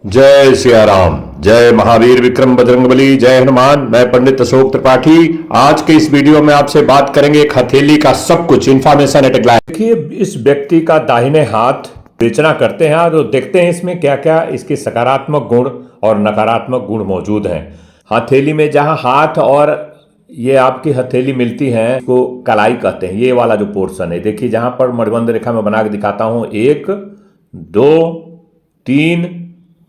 जय सिया राम। जय महावीर विक्रम बजरंगबली। जय हनुमान। मैं पंडित अशोक त्रिपाठी। आज के इस वीडियो में आपसे बात करेंगे एक हथेली का सब कुछ इंफॉर्मेशन एट ए ग्लैंस। देखिए, इस व्यक्ति का दाहिने हाथ विवेचना करते हैं तो देखते हैं इसमें क्या क्या इसके सकारात्मक गुण और नकारात्मक गुण मौजूद हैं। हथेली में जहां हाथ और ये आपकी हथेली मिलती है को कलाई कहते हैं। ये वाला जो पोर्शन है, देखिए जहां पर मणिबंध रेखा में बना के दिखाता हूं, 1 2 3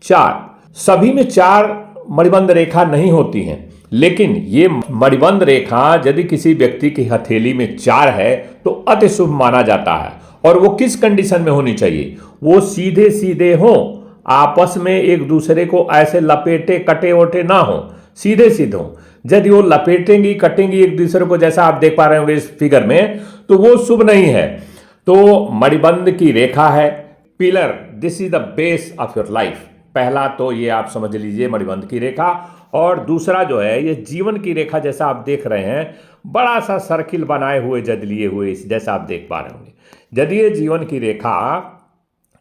4, सभी में 4 मणिबंध रेखा नहीं होती हैं, लेकिन ये मणिबंध रेखा यदि किसी व्यक्ति की हथेली में 4 है तो अति शुभ माना जाता है। और वो किस कंडीशन में होनी चाहिए? वो सीधे सीधे हो, आपस में एक दूसरे को ऐसे लपेटे कटे वटे ना हो, सीधे सीधे हो। यदि वो लपेटेंगी कटेंगी एक दूसरे को, जैसा आप देख पा रहे होंगे इस फिगर में, तो वो शुभ नहीं है। तो मणिबंध की रेखा है pillar, this is the base of your life. पहला तो ये आप समझ लीजिए मणिबंध की रेखा। और दूसरा जो है ये जीवन की रेखा, जैसा आप देख रहे हैं, बड़ा सा सर्किल बनाए हुए जद लिए हुए, जैसा आप देख पा रहे होंगे। यदि ये जीवन की रेखा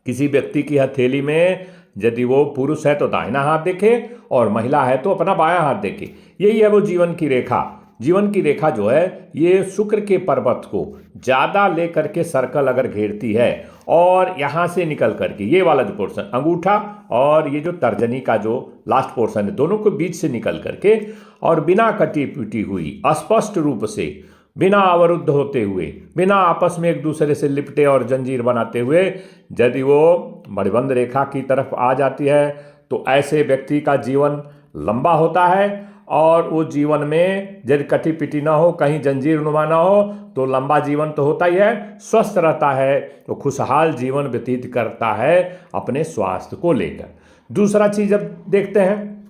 किसी व्यक्ति की हथेली में, यदि वो पुरुष है तो दाहिना हाथ देखे और महिला है तो अपना बायां हाथ देखे, यही है वो जीवन की रेखा। जीवन की रेखा जो है ये शुक्र के पर्वत को ज़्यादा लेकर के सर्कल अगर घेरती है और यहाँ से निकल करके ये वाला जो पोर्शन अंगूठा और ये जो तर्जनी का जो लास्ट पोर्शन है, दोनों को बीच से निकल करके और बिना कटी पिटी हुई, स्पष्ट रूप से, बिना अवरुद्ध होते हुए, बिना आपस में एक दूसरे से लिपटे और जंजीर बनाते हुए यदि वो मणिबंध रेखा की तरफ आ जाती है तो ऐसे व्यक्ति का जीवन लंबा होता है। और वो जीवन में यदि कटी पिटी ना हो, कहीं जंजीर नुमा ना हो, तो लंबा जीवन तो होता ही है, स्वस्थ रहता है, तो खुशहाल जीवन व्यतीत करता है अपने स्वास्थ्य को लेकर। दूसरा चीज अब देखते हैं,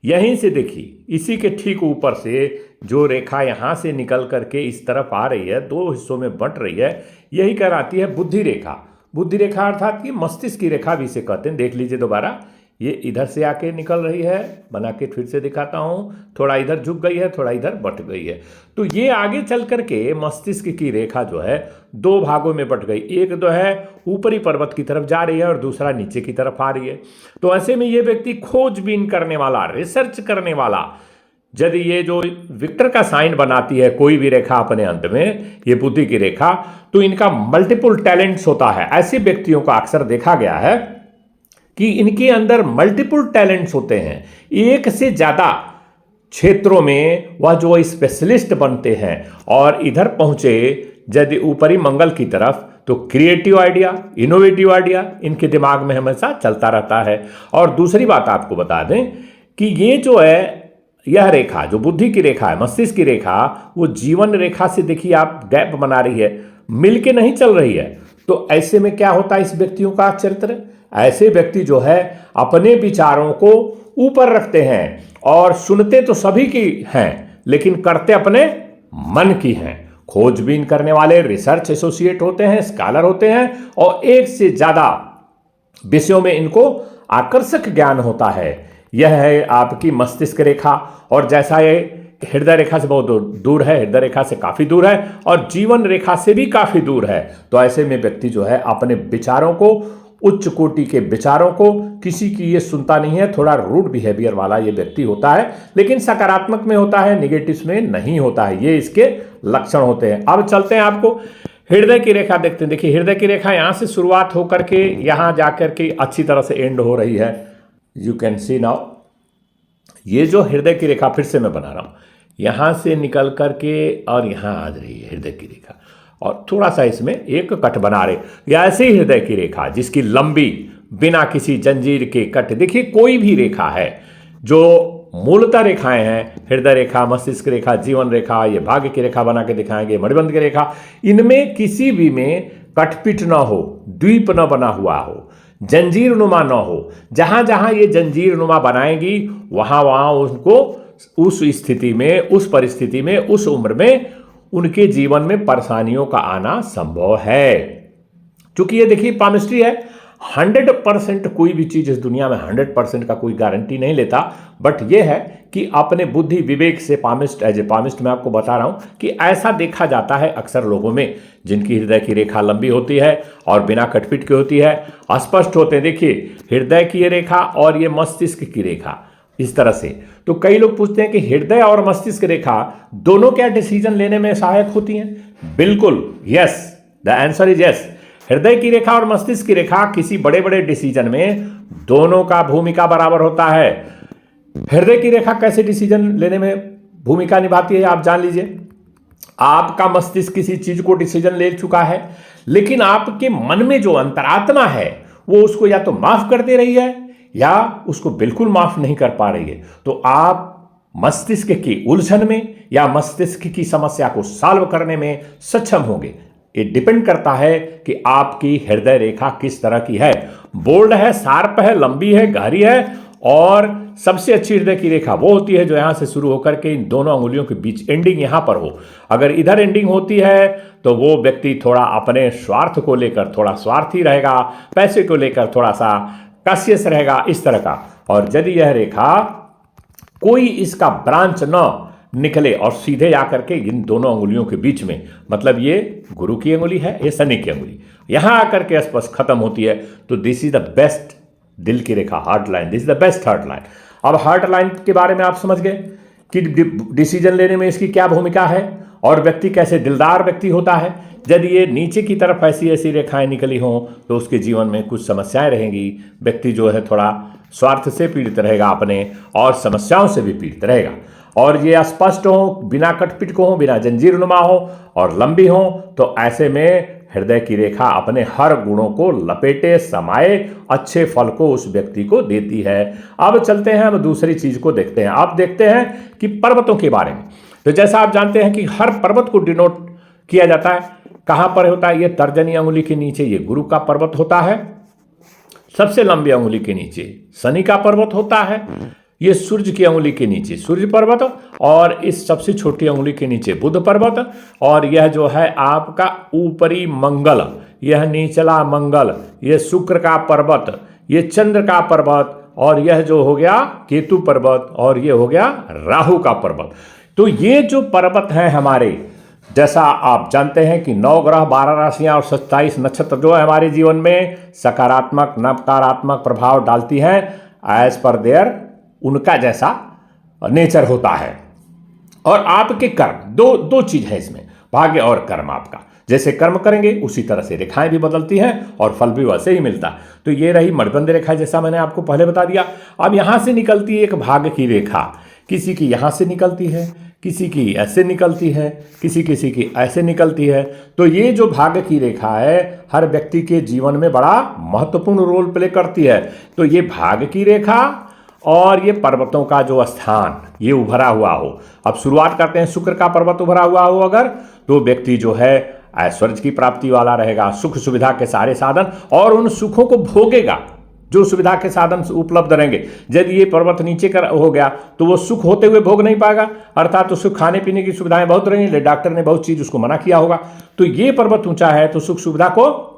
यहीं से देखिए, इसी के ठीक ऊपर से जो रेखा यहाँ से निकल करके इस तरफ आ रही है, 2 हिस्सों में बंट रही है, यही कहलाती है बुद्धि रेखा। बुद्धि रेखा अर्थात कि मस्तिष्क की रेखा भी इसे कहते हैं। देख लीजिए दोबारा, ये इधर से आके निकल रही है, बना के फिर से दिखाता हूँ, थोड़ा इधर झुक गई है, थोड़ा इधर बट गई है। तो ये आगे चल करके मस्तिष्क की रेखा जो है 2 भागों में बट गई। एक जो है ऊपरी पर्वत की तरफ जा रही है और दूसरा नीचे की तरफ आ रही है। तो ऐसे में ये व्यक्ति खोजबीन करने वाला, रिसर्च करने वाला, यदि ये जो विक्टर का साइन बनाती है कोई भी रेखा अपने अंत में, ये बुद्धि की रेखा, तो इनका मल्टीपल टैलेंट्स होता है। ऐसे व्यक्तियों का अक्सर देखा गया है कि इनके अंदर मल्टीपल टैलेंट्स होते हैं, एक से ज़्यादा क्षेत्रों में वह जो स्पेशलिस्ट बनते हैं। और इधर पहुंचे यदि ऊपरी मंगल की तरफ, तो क्रिएटिव आइडिया, इनोवेटिव आइडिया इनके दिमाग में हमेशा चलता रहता है। और दूसरी बात आपको बता दें कि ये जो है, यह रेखा जो बुद्धि की रेखा है, मस्तिष्क की रेखा, वो जीवन रेखा से देखिए आप गैप बना रही है, मिल के नहीं चल रही है। तो ऐसे में क्या होता है इस व्यक्तियों का चरित्र? ऐसे व्यक्ति जो है अपने विचारों को ऊपर रखते हैं और सुनते तो सभी की हैं, लेकिन करते अपने मन की हैं। खोजबीन करने वाले रिसर्च एसोसिएट होते हैं, स्कॉलर होते हैं, और एक से ज़्यादा विषयों में इनको आकर्षक ज्ञान होता है। यह है आपकी मस्तिष्क रेखा। और जैसा ये हृदय रेखा से बहुत दूर है, हृदय रेखा से काफ़ी दूर है और जीवन रेखा से भी काफ़ी दूर है, तो ऐसे में व्यक्ति जो है अपने विचारों को, उच्च कोटि के विचारों को, किसी की ये सुनता नहीं है। थोड़ा रूड बिहेवियर वाला ये व्यक्ति होता है, लेकिन सकारात्मक में होता है, निगेटिव में नहीं होता है। ये इसके लक्षण होते हैं। अब चलते हैं, आपको हृदय की रेखा देखते हैं। देखिए हृदय की रेखा यहाँ से शुरुआत होकर के यहाँ जाकर के अच्छी तरह से एंड हो रही है। यू कैन सी नाउ, ये जो हृदय की रेखा फिर से मैं बना रहा हूँ, यहाँ से निकल करके और यहाँ आ रही है हृदय की रेखा, और थोड़ा सा इसमें एक कट बना रहे, या ऐसे ही हृदय की रेखा जिसकी लंबी, बिना किसी जंजीर के कट। देखिए कोई भी रेखा है जो मूलतः रेखाएं हैं, हृदय रेखा, मस्तिष्क रेखा, जीवन रेखा, ये भाग्य की रेखा बना के दिखाएंगे, मणिबंध की रेखा, इनमें किसी भी में कटपिट ना हो, द्वीप न बना हुआ हो, जंजीर नुमा न हो। जहां जहां ये जंजीर नुमा बनाएंगी वहां वहां उनको उस स्थिति में, उस परिस्थिति में, उस उम्र में उनके जीवन में परेशानियों का आना संभव है। क्योंकि ये देखिए पामिस्ट्री है, 100% कोई भी चीज़ इस दुनिया में 100% का कोई गारंटी नहीं लेता, बट ये है कि अपने बुद्धि विवेक से पामिस्ट, एज ए पामिस्ट मैं आपको बता रहा हूँ कि ऐसा देखा जाता है अक्सर लोगों में जिनकी हृदय की रेखा लंबी होती है और बिना कटपीट की होती है, स्पष्ट होते हैं। देखिए, हृदय की ये रेखा और ये मस्तिष्क की रेखा इस तरह से। तो कई लोग पूछते हैं कि हृदय और मस्तिष्क रेखा दोनों क्या डिसीजन लेने में सहायक होती हैं? बिल्कुल, yes, the answer is yes. हृदय की रेखा और मस्तिष्क की रेखा किसी बड़े बड़े डिसीजन में दोनों का भूमिका बराबर होता है। हृदय की रेखा कैसे डिसीजन लेने में भूमिका निभाती है आप जान लीजिए। आपका मस्तिष्क किसी चीज को डिसीजन ले चुका है, लेकिन आपके मन में जो अंतरात्मा है वो उसको या तो माफ कर दे रही है या उसको बिल्कुल माफ नहीं कर पा रही है। तो आप मस्तिष्क की उलझन में या मस्तिष्क की समस्या को सॉल्व करने में सक्षम होंगे। ये डिपेंड करता है कि आपकी हृदय रेखा किस तरह की है, बोल्ड है, शार्प है, लंबी है, गहरी है। और सबसे अच्छी हृदय की रेखा वो होती है जो यहां से शुरू होकर के इन दोनों अंगुलियों के बीच एंडिंग यहां पर हो। अगर इधर एंडिंग होती है तो वो व्यक्ति थोड़ा अपने स्वार्थ को लेकर थोड़ा स्वार्थी रहेगा, पैसे को लेकर थोड़ा सा कशियस रहेगा, इस तरह का। और यदि यह रेखा कोई इसका ब्रांच न निकले और सीधे आकर के इन दोनों अंगुलियों के बीच में, मतलब ये गुरु की अंगुली है, ये शनि की अंगुली, यहां आकर के स्पर्श खत्म होती है, तो दिस इज द बेस्ट दिल की रेखा, heart line, this is the best heart line. अब हार्ट लाइन के बारे में आप समझ गए कि डिसीजन लेने में इसकी क्या भूमिका है और व्यक्ति कैसे दिलदार व्यक्ति होता है। यदि ये नीचे की तरफ ऐसी ऐसी रेखाएं निकली हों तो उसके जीवन में कुछ समस्याएं रहेंगी। व्यक्ति जो है थोड़ा स्वार्थ से पीड़ित रहेगा अपने, और समस्याओं से भी पीड़ित रहेगा। और ये स्पष्ट हो, बिना कटपीट को हो, बिना जंजीरनुमा हो और लंबी हो, तो ऐसे में हृदय की रेखा अपने हर गुणों को लपेटे समाये अच्छे फल को उस व्यक्ति को देती है। अब चलते हैं, हम दूसरी चीज को देखते हैं। आप देखते हैं कि पर्वतों के बारे में। तो जैसा आप जानते हैं कि हर पर्वत को डिनोट किया जाता है, कहां पर होता है? ये तर्जनी अंगुली के नीचे ये गुरु का पर्वत होता है, सबसे लंबी अंगुली के नीचे शनि का पर्वत होता है, ये सूर्य की अंगुली के नीचे सूर्य पर्वत, और इस सबसे छोटी अंगुली के नीचे बुध पर्वत, और यह जो है आपका ऊपरी मंगल, यह निचला मंगल, ये शुक्र का पर्वत, ये चंद्र का पर्वत, और यह जो हो गया केतु पर्वत, और ये हो गया राहु का पर्वत। तो ये जो पर्वत हैं हमारे, जैसा आप जानते हैं कि 9 ग्रह, 12 राशियां और 27 नक्षत्र जो है हमारे जीवन में सकारात्मक नकारात्मक प्रभाव डालती हैं एज पर देयर उनका जैसा नेचर होता है। और आपके कर्म, दो चीज है इसमें, भाग्य और कर्म। आपका जैसे कर्म करेंगे उसी तरह से रेखाएं भी बदलती हैं और फल भी वैसे ही मिलता है। तो ये रही मणिबंध रेखा, जैसा मैंने आपको पहले बता दिया। अब यहां से निकलती है एक भाग्य की रेखा, किसी की यहां से निकलती है, किसी की ऐसे निकलती है, किसी की ऐसे निकलती है। तो ये जो भाग्य की रेखा है हर व्यक्ति के जीवन में बड़ा महत्वपूर्ण रोल प्ले करती है। तो ये भाग्य की रेखा और ये पर्वतों का जो स्थान ये उभरा हुआ हो। अब शुरुआत करते हैं, शुक्र का पर्वत उभरा हुआ हो अगर, तो व्यक्ति जो है ऐश्वर्य की प्राप्ति वाला रहेगा, सुख सुविधा के सारे साधन, और उन सुखों को भोगेगा जो सुविधा के साधन उपलब्ध रहेंगे। यदि ये पर्वत नीचे का हो गया तो वो सुख होते हुए भोग नहीं पाएगा, अर्थात तो सुख खाने पीने की सुविधाएं बहुत रहेंगी, डॉक्टर ने बहुत चीज उसको मना किया होगा। तो ये पर्वत ऊंचा है तो सुख सुविधा को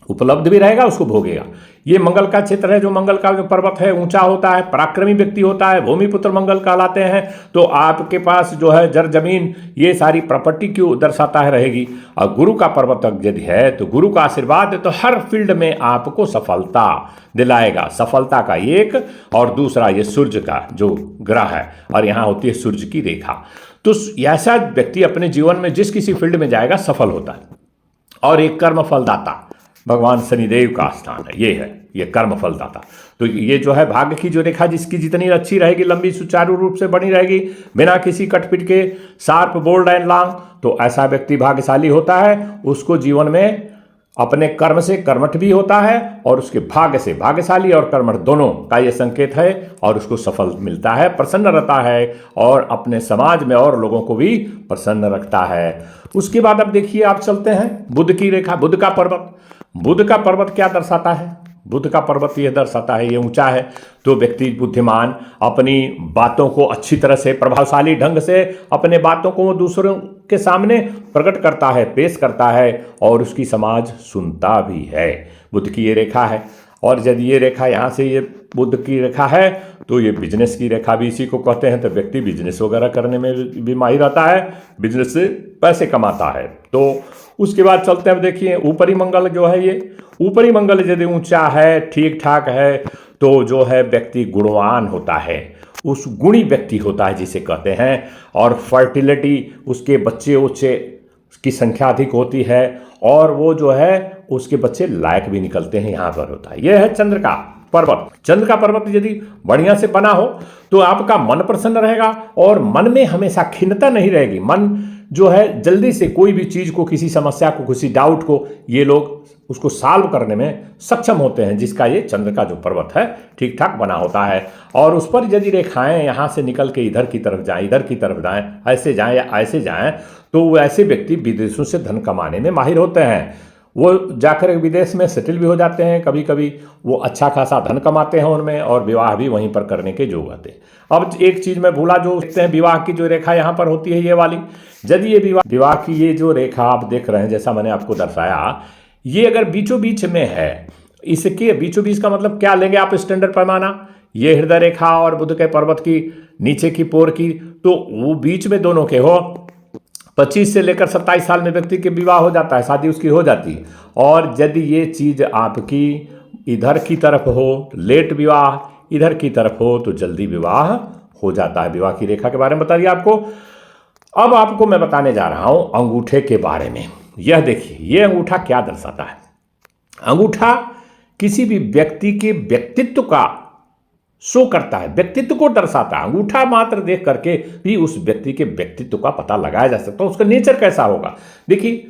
उपलब्ध भी रहेगा, उसको भोगेगा। ये मंगल का क्षेत्र है, जो मंगल का जो पर्वत है ऊंचा होता है, पराक्रमी व्यक्ति होता है, भूमिपुत्र मंगल कहलाते हैं। तो आपके पास जो है जर जमीन ये सारी प्रॉपर्टी क्यों दर्शाता है रहेगी। और गुरु का पर्वत यदि है तो गुरु का आशीर्वाद है तो हर फील्ड में आपको सफलता दिलाएगा। सफलता का एक, और दूसरा ये सूर्य का जो ग्रह है, और यहाँ होती है सूर्य की रेखा। तो ऐसा व्यक्ति अपने जीवन में जिस किसी फील्ड में जाएगा सफल होता है। और एक कर्म फलदाता भगवान शनिदेव का स्थान है, ये है ये कर्म फलदाता। तो ये जो है भाग्य की जो रेखा जिसकी जितनी अच्छी रहेगी, लंबी सुचारू रूप से बनी रहेगी, बिना किसी कटपीट के, शार्प बोल्ड एंड लॉन्ग, तो ऐसा व्यक्ति भाग्यशाली होता है। उसको जीवन में अपने कर्म से कर्मठ भी होता है और उसके भाग्य से भाग्यशाली और कर्मठ दोनों का ये संकेत है, और उसको सफल मिलता है, प्रसन्न रहता है और अपने समाज में और लोगों को भी प्रसन्न रखता है। उसके बाद अब देखिए, आप चलते हैं बुध की रेखा, बुध का पर्वत। बुध का पर्वत क्या दर्शाता है? बुध का पर्वत यह दर्शाता है, ये ऊंचा है तो व्यक्ति बुद्धिमान, अपनी बातों को अच्छी तरह से प्रभावशाली ढंग से अपने बातों को दूसरों के सामने प्रकट करता है, पेश करता है, और उसकी समाज सुनता भी है। बुध की ये रेखा है। और यदि ये रेखा यहाँ से ये बुध की रेखा है तो ये बिजनेस की रेखा भी इसी को कहते हैं। तो व्यक्ति बिजनेस वगैरह करने में भी माहिर रहता है, बिजनेस से पैसे कमाता है। तो उसके बाद चलते हैं, अब देखिए ऊपरी मंगल जो है, ये ऊपरी मंगल यदि ऊंचा है, ठीक ठाक है, तो जो है व्यक्ति गुणवान होता है, उस गुणी व्यक्ति होता है जिसे कहते हैं। और फर्टिलिटी, उसके बच्चे उच्चे की संख्या अधिक होती है और वो जो है उसके बच्चे लायक भी निकलते हैं, यहाँ पर होता है। यह है चंद्र का पर्वत। चंद्र का पर्वत यदि बढ़िया से बना हो तो आपका मन प्रसन्न रहेगा और मन में हमेशा खिन्नता नहीं रहेगी। मन जो है जल्दी से कोई भी चीज़ को, किसी समस्या को, किसी डाउट को ये लोग उसको सॉल्व करने में सक्षम होते हैं, जिसका ये चंद्र का जो पर्वत है ठीक ठाक बना होता है। और उस पर यदि रेखाएं यहाँ से निकल के इधर की तरफ जाएं, इधर की तरफ जाएं, ऐसे जाएं या ऐसे जाएं, तो वो ऐसे व्यक्ति विदेशों से धन कमाने में माहिर होते हैं। वो जाकर विदेश में सेटल भी हो जाते हैं, कभी कभी वो अच्छा खासा धन कमाते हैं उनमें, और विवाह भी वहीं पर करने के योग आते हैं। अब एक चीज़ मैं भूला, जो देखते हैं विवाह की जो रेखा यहाँ पर होती है ये वाली, यदि ये विवाह की ये जो रेखा आप देख रहे हैं, जैसा मैंने आपको दर्शाया, ये अगर बीचों बीच में है, इसके बीचों बीच का मतलब क्या लेंगे आप स्टैंडर्ड पैमाना, ये हृदय रेखा और बुध के पर्वत की नीचे की पोर की, तो वो बीच में दोनों के हो 25 से लेकर 27 साल में व्यक्ति के विवाह हो जाता है, शादी उसकी हो जाती है। और यदि ये चीज़ आपकी इधर की तरफ हो, लेट विवाह इधर की तरफ हो, तो जल्दी विवाह हो जाता है। विवाह की रेखा के बारे में बता दिया आपको। अब आपको मैं बताने जा रहा हूं अंगूठे के बारे में। यह देखिए, ये अंगूठा क्या दर्शाता है। अंगूठा किसी भी व्यक्ति के व्यक्तित्व का शो करता है, व्यक्तित्व को दर्शाता है। अंगूठा मात्र देख करके भी उस व्यक्ति के व्यक्तित्व का पता लगाया जा सकता है, उसका नेचर कैसा होगा। देखिए,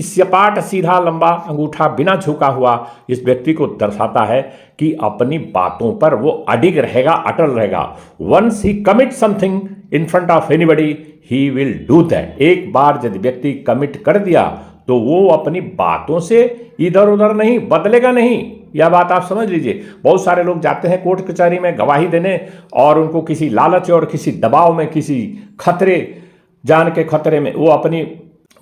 सपाट सीधा लंबा अंगूठा बिना झुका हुआ इस व्यक्ति को दर्शाता है कि अपनी बातों पर वो अडिग रहेगा, अटल रहेगा। Once he commit something in front of anybody he will do that. एक बार यदि व्यक्ति कमिट कर दिया तो वो अपनी बातों से इधर उधर नहीं बदलेगा नहीं। यह बात आप समझ लीजिए। बहुत सारे लोग जाते हैं कोर्ट कचहरी में गवाही देने, और उनको किसी लालच और किसी दबाव में, किसी खतरे, जान के खतरे में वो अपनी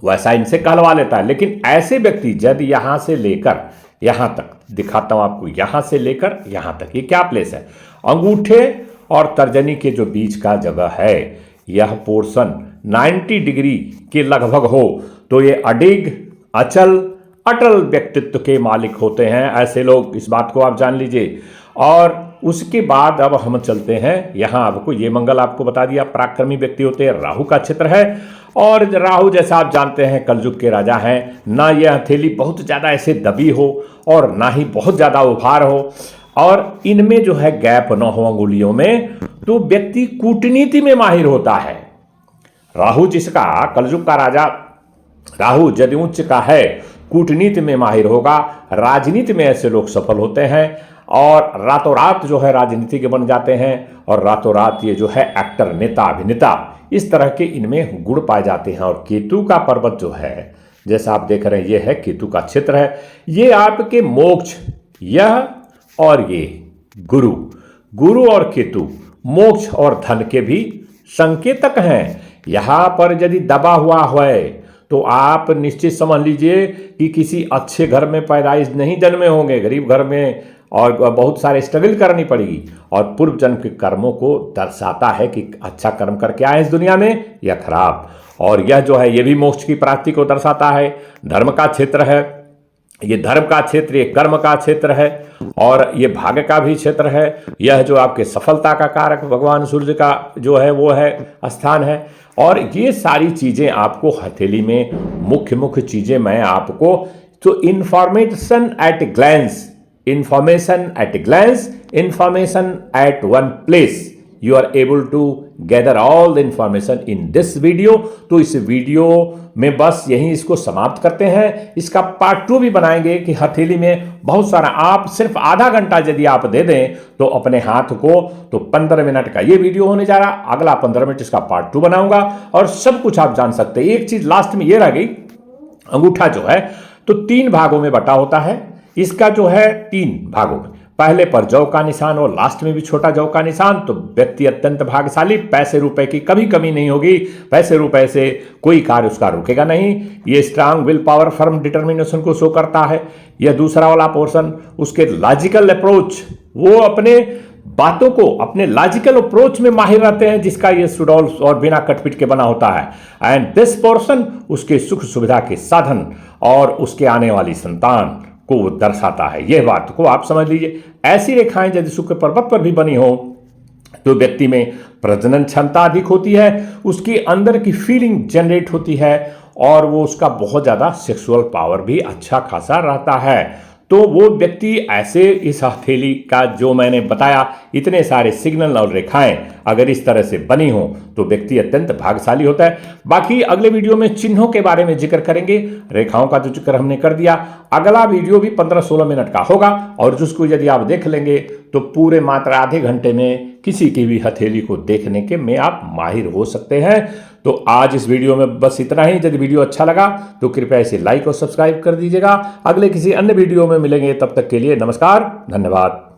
वैसा इनसे कहलवा लेता है। लेकिन ऐसे व्यक्ति यदि यहाँ से लेकर यहाँ तक, दिखाता हूँ आपको, यहाँ से लेकर यहाँ तक, ये क्या प्लेस है, अंगूठे और तर्जनी के जो बीच का जगह है, यह पोर्शन 90 डिग्री के लगभग हो तो ये अडिग, अचल, अटल व्यक्तित्व के मालिक होते हैं ऐसे लोग। इस बात को आप जान लीजिए। और उसके बाद अब हम चलते हैं यहाँ, आपको ये मंगल आपको बता दिया पराक्रमी व्यक्ति होते हैं। राहु का क्षेत्र है, और राहु जैसा आप जानते हैं कलयुग के राजा हैं। ना यह हथेली बहुत ज़्यादा ऐसे दबी हो और ना ही बहुत ज़्यादा उभार हो, और इनमें जो है गैप न हो अंगुलियों में, तो व्यक्ति कूटनीति में माहिर होता है। राहु जिसका, कलयुग का राजा राहु यदि उच्च का है, कूटनीति में माहिर होगा। राजनीति में ऐसे लोग सफल होते हैं और रातों रात जो है राजनीति के बन जाते हैं, और रातों रात ये जो है एक्टर, नेता, अभिनेता, इस तरह के इनमें गुण पाए जाते हैं। और केतु का पर्वत जो है, जैसा आप देख रहे हैं, ये है केतु का क्षेत्र है। ये आपके मोक्ष, यह और ये गुरु और केतु मोक्ष और धन के भी संकेतक हैं। यहाँ पर यदि दबा हुआ है तो आप निश्चित समझ लीजिए कि किसी अच्छे घर में पैदाइश नहीं जन्मे होंगे, गरीब घर में, और बहुत सारे स्ट्रगल करनी पड़ेगी। और पूर्व जन्म के कर्मों को दर्शाता है कि अच्छा कर्म करके आए इस दुनिया में या खराब। और यह जो है ये भी मोक्ष की प्राप्ति को दर्शाता है। धर्म का क्षेत्र है ये, धर्म का क्षेत्र, ये कर्म का क्षेत्र है, और ये भाग्य का भी क्षेत्र है। यह जो आपके सफलता का कारक भगवान सूर्य का जो है वो है स्थान है। और ये सारी चीज़ें आपको हथेली में मुख्य चीज़ें मैं आपको, तो information at glance, information at one place, you are able to gather all the information in this video. तो इस वीडियो में बस यहीं इसको समाप्त करते हैं। इसका पार्ट 2 भी बनाएंगे कि हथेली में बहुत सारा, आप सिर्फ आधा घंटा यदि आप दे दें तो अपने हाथ को, तो 15 मिनट का ये वीडियो होने जा रहा, अगला 15 मिनट इसका पार्ट 2 बनाऊंगा, और सब कुछ आप जान सकते हैं। एक चीज लास्ट में ये रह गई, अंगूठा जो है तो 3 भागों में बटा होता है। इसका जो है 3 भागों में, पहले पर जौ का निशान और लास्ट में भी छोटा जौ का निशान, तो व्यक्ति अत्यंत भाग्यशाली, पैसे रुपए की कभी कमी नहीं होगी, पैसे रुपए से कोई कार्य उसका रुकेगा नहीं। ये strong will power, firm determination को शो करता है। यह दूसरा वाला पोर्शन उसके लॉजिकल अप्रोच, वो अपने बातों को अपने लॉजिकल अप्रोच में माहिर रहते हैं, जिसका ये सुडौल और बिना कटपिट के बना होता है। एंड दिस पोर्शन उसके सुख सुविधा के साधन और उसके आने वाली संतान को वो दर्शाता है। यह बात को आप समझ लीजिए। ऐसी रेखाएं यदि शुक्र के पर्वत पर भी बनी हो तो व्यक्ति में प्रजनन क्षमता अधिक होती है, उसकी अंदर की फीलिंग जनरेट होती है और वो उसका बहुत ज्यादा सेक्सुअल पावर भी अच्छा खासा रहता है। तो वो व्यक्ति ऐसे इस हथेली का जो मैंने बताया इतने सारे सिग्नल और रेखाएं अगर इस तरह से बनी हो तो व्यक्ति अत्यंत भाग्यशाली होता है। बाकी अगले वीडियो में चिन्हों के बारे में जिक्र करेंगे, रेखाओं का जो जिक्र हमने कर दिया। अगला वीडियो भी 15-16 मिनट का होगा और जिसको यदि आप देख लेंगे तो पूरे मात्र आधे घंटे में किसी की भी हथेली को देखने के में आप माहिर हो सकते हैं। तो आज इस वीडियो में बस इतना ही। यदि वीडियो अच्छा लगा तो कृपया इसे लाइक और सब्सक्राइब कर दीजिएगा। अगले किसी अन्य वीडियो में मिलेंगे, तब तक के लिए नमस्कार, धन्यवाद।